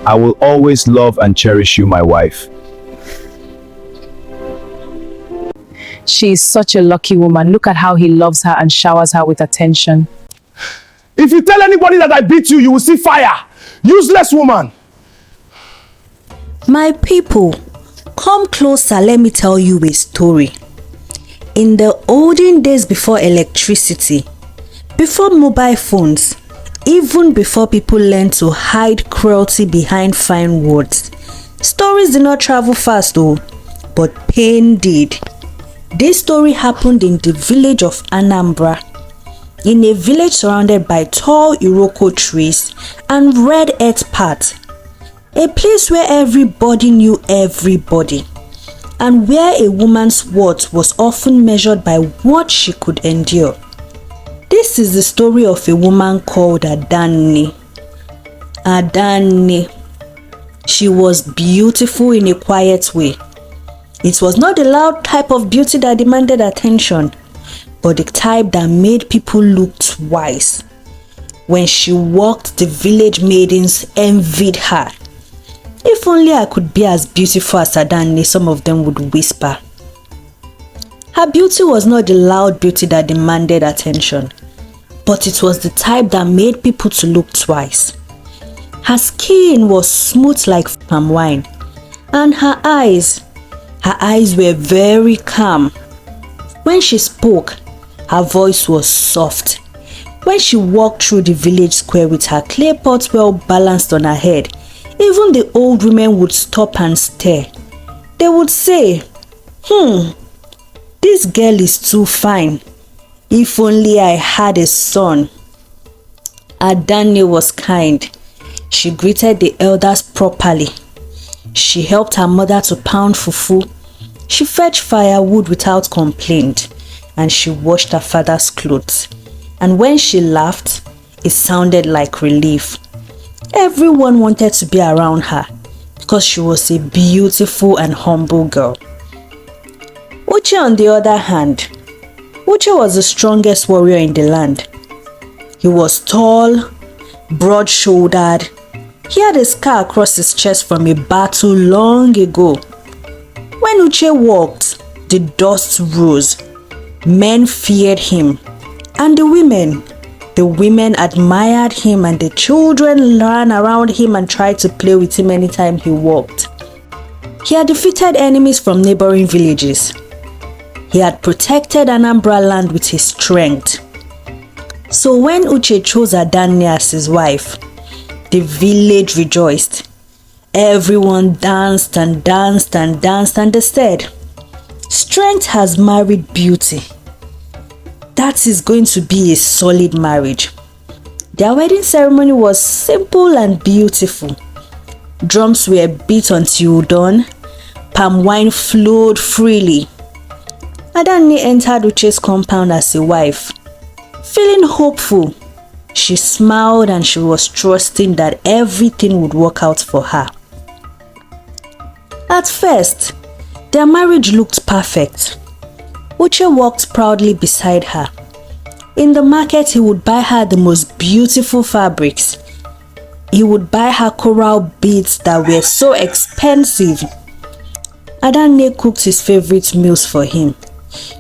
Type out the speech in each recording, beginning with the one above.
I will always love and cherish you, my wife. She is such a lucky woman. Look at how he loves her and showers her with attention. If you tell anybody that I beat you, you will see fire. Useless woman. My people, come closer, let me tell you a story. In the olden days, before electricity, before mobile phones, even before people learned to hide cruelty behind fine words, stories did not travel fast though, but pain did. This story happened in the village of Anambra, in a village surrounded by tall Iroko trees and red earth paths. A place where everybody knew everybody, and where a woman's worth was often measured by what she could endure. This is the story of a woman called Adanne. Adanne. She was beautiful in a quiet way. It was not the loud type of beauty that demanded attention, but the type that made people look twice. When she walked, the village maidens envied her. If only I could be as beautiful as Adanne, some of them would whisper. Her beauty was not the loud beauty that demanded attention, but it was the type that made people to look twice. Her skin was smooth like palm wine, and her eyes were very calm. When she spoke, her voice was soft. When she walked through the village square with her clay pot well balanced on her head, even the old women would stop and stare. They would say, this girl is too fine. If only I had a son. Adanne was kind. She greeted the elders properly. She helped her mother to pound fufu. She fetched firewood without complaint, and she washed her father's clothes. And when she laughed, it sounded like relief. Everyone wanted to be around her because she was a beautiful and humble girl. Uche, on the other hand, Uche was the strongest warrior in the land. He was tall, broad-shouldered. He had a scar across his chest from a battle long ago. When Uche walked, the dust rose. Men feared him, and the women admired him, and the children ran around him and tried to play with him anytime he walked. He had defeated enemies from neighboring villages. He had protected Anambra land with his strength. So when Uche chose Adanne as his wife, the village rejoiced. Everyone danced and danced and danced, and they said, "Strength has married beauty. That is going to be a solid marriage." Their wedding ceremony was simple and beautiful. Drums were beat until dawn. Palm wine flowed freely. Adanne entered Uche's compound as a wife. Feeling hopeful, she smiled and she was trusting that everything would work out for her. At first, their marriage looked perfect. Uche walked proudly beside her. In the market, he would buy her the most beautiful fabrics. He would buy her coral beads that were so expensive. Adanne cooked his favorite meals for him.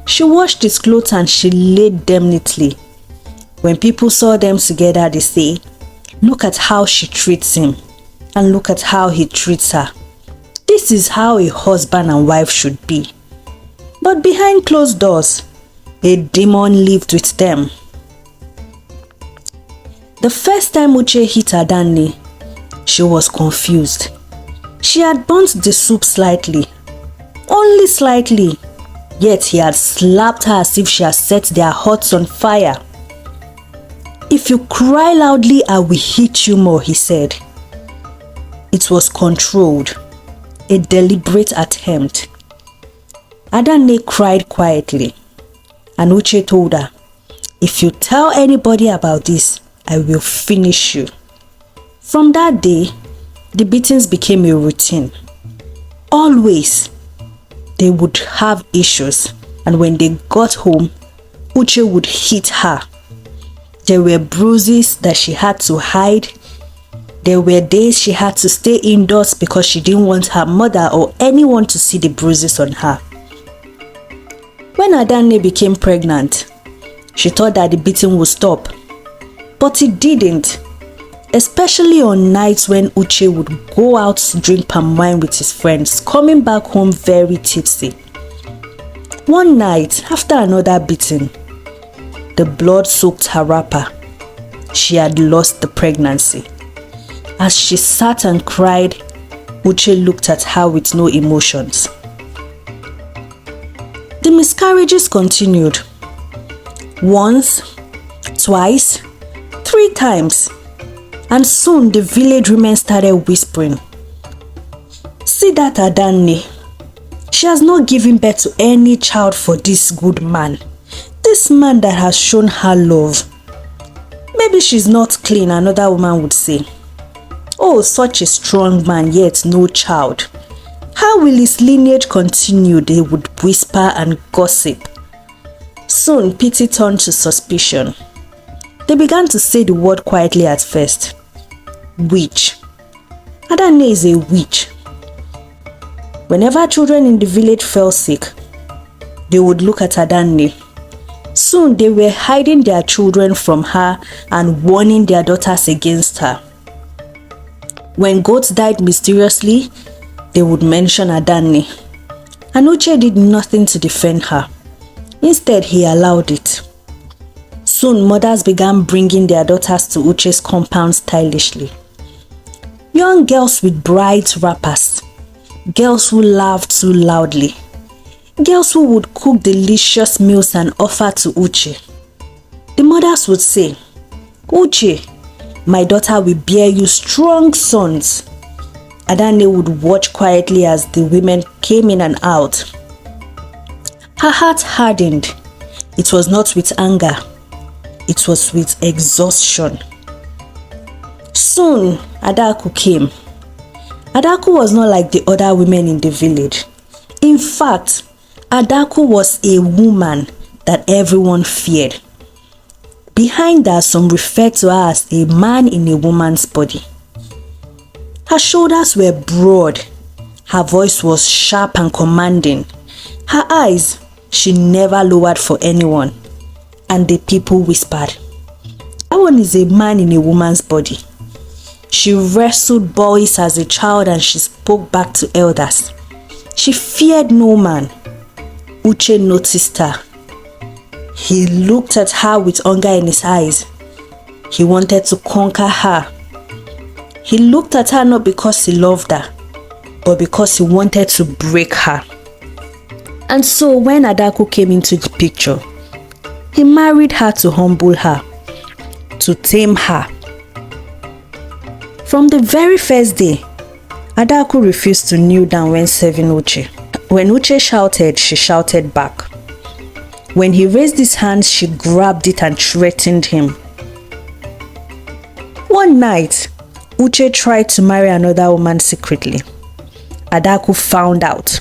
She washed his clothes and she laid them neatly. When people saw them together, they say, "Look at how she treats him, and look at how he treats her. This is how a husband and wife should be." But behind closed doors, a demon lived with them. The first time Uche hit Adanne, she was confused. She had burnt the soup slightly, only slightly, yet he had slapped her as if she had set their hearts on fire. "If you cry loudly, I will hit you more," he said. It was controlled, a deliberate attempt. Adanne cried quietly, and Uche told her, "If you tell anybody about this, I will finish you." From that day, the beatings became a routine. Always, they would have issues, and when they got home, Uche would hit her. There were bruises that she had to hide. There were days she had to stay indoors because she didn't want her mother or anyone to see the bruises on her. When Adanne became pregnant, she thought that the beating would stop, but it didn't, especially on nights when Uche would go out to drink palm wine with his friends, coming back home very tipsy. One night, after another beating, the blood soaked her wrapper. She had lost the pregnancy. As she sat and cried, Uche looked at her with no emotions. The miscarriages continued. Once, twice, 3 times, and soon the village women started whispering, "See that Adanne, she has not given birth to any child for this good man, this man that has shown her love. Maybe she's not clean," another woman would say. "Oh, such a strong man, yet no child. How will his lineage continue?" they would whisper and gossip. Soon, pity turned to suspicion. They began to say the word quietly at first. Witch. Adanne is a witch. Whenever children in the village fell sick, they would look at Adanne. Soon, they were hiding their children from her and warning their daughters against her. When goats died mysteriously, they would mention Adanne. And Uche did nothing to defend her. Instead, he allowed it. Soon, mothers began bringing their daughters to Uche's compound stylishly. Young girls with bright wrappers, girls who laughed too loudly, girls who would cook delicious meals and offer to Uche. The mothers would say, "Uche, my daughter will bear you strong sons." Adanne would watch quietly as the women came in and out. Her heart hardened. It was not with anger, it was with exhaustion. Soon, Adaku came. Adaku was not like the other women in the village. In fact, Adaku was a woman that everyone feared. Behind her, some referred to her as a man in a woman's body. Her shoulders were broad. Her voice was sharp and commanding. Her eyes, she never lowered for anyone. And the people whispered, "That one is a man in a woman's body." She wrestled boys as a child and she spoke back to elders. She feared no man. Uche noticed her. He looked at her with hunger in his eyes. He wanted to conquer her. He looked at her not because he loved her, but because he wanted to break her. And so when Adaku came into the picture, he married her to humble her, to tame her. From the very first day, Adaku refused to kneel down when serving Uche. When Uche shouted, she shouted back. When he raised his hands, she grabbed it and threatened him. One night, Uche tried to marry another woman secretly. Adaku found out,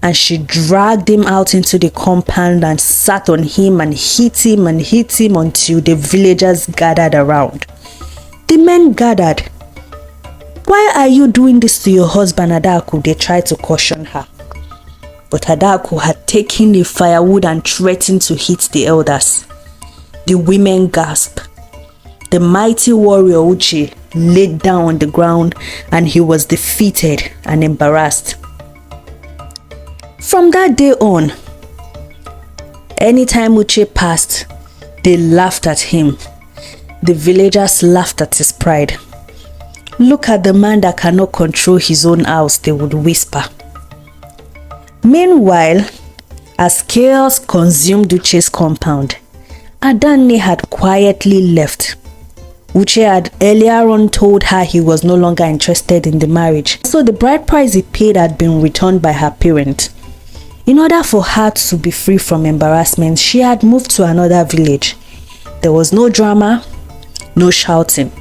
and she dragged him out into the compound and sat on him and hit him until the villagers gathered around. The men gathered. "Why are you doing this to your husband, Adaku?" they tried to caution her. But Adaku had taken the firewood and threatened to hit the elders. The women gasped. The mighty warrior Uche laid down on the ground and he was defeated and embarrassed. From that day on, anytime Uche passed, they laughed at him. The villagers laughed at his pride. "Look at the man that cannot control his own house," they would whisper. Meanwhile, as chaos consumed Uche's compound, Adanne had quietly left. Uche had earlier on told her he was no longer interested in the marriage, so the bride price he paid had been returned by her parents. In order for her to be free from embarrassment, she had moved to another village. There was no drama, no shouting.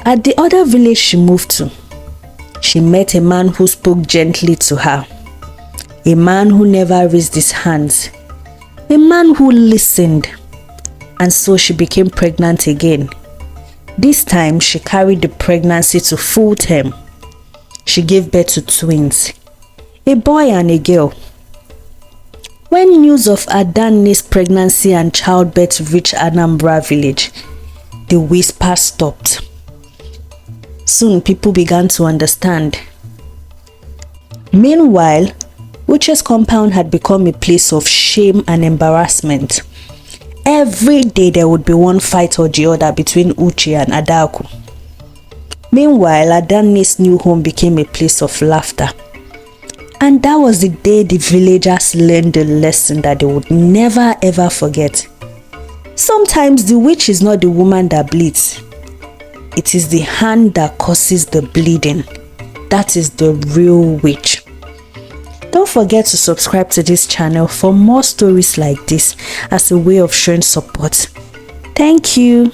At the other village she moved to, she met a man who spoke gently to her. A man who never raised his hands. A man who listened. And so she became pregnant again. This time, she carried the pregnancy to full term. She gave birth to twins, a boy and a girl. When news of Adanne's pregnancy and childbirth reached Anambra village, the whisper stopped. Soon, people began to understand. Meanwhile, Uche's compound had become a place of shame and embarrassment. Every day there would be one fight or the other between Uche and Adaku. Meanwhile, Adanne's new home became a place of laughter. And that was the day the villagers learned the lesson that they would never ever forget. Sometimes the witch is not the woman that bleeds. It is the hand that causes the bleeding. That is the real witch. Don't forget to subscribe to this channel for more stories like this as a way of showing support. Thank you.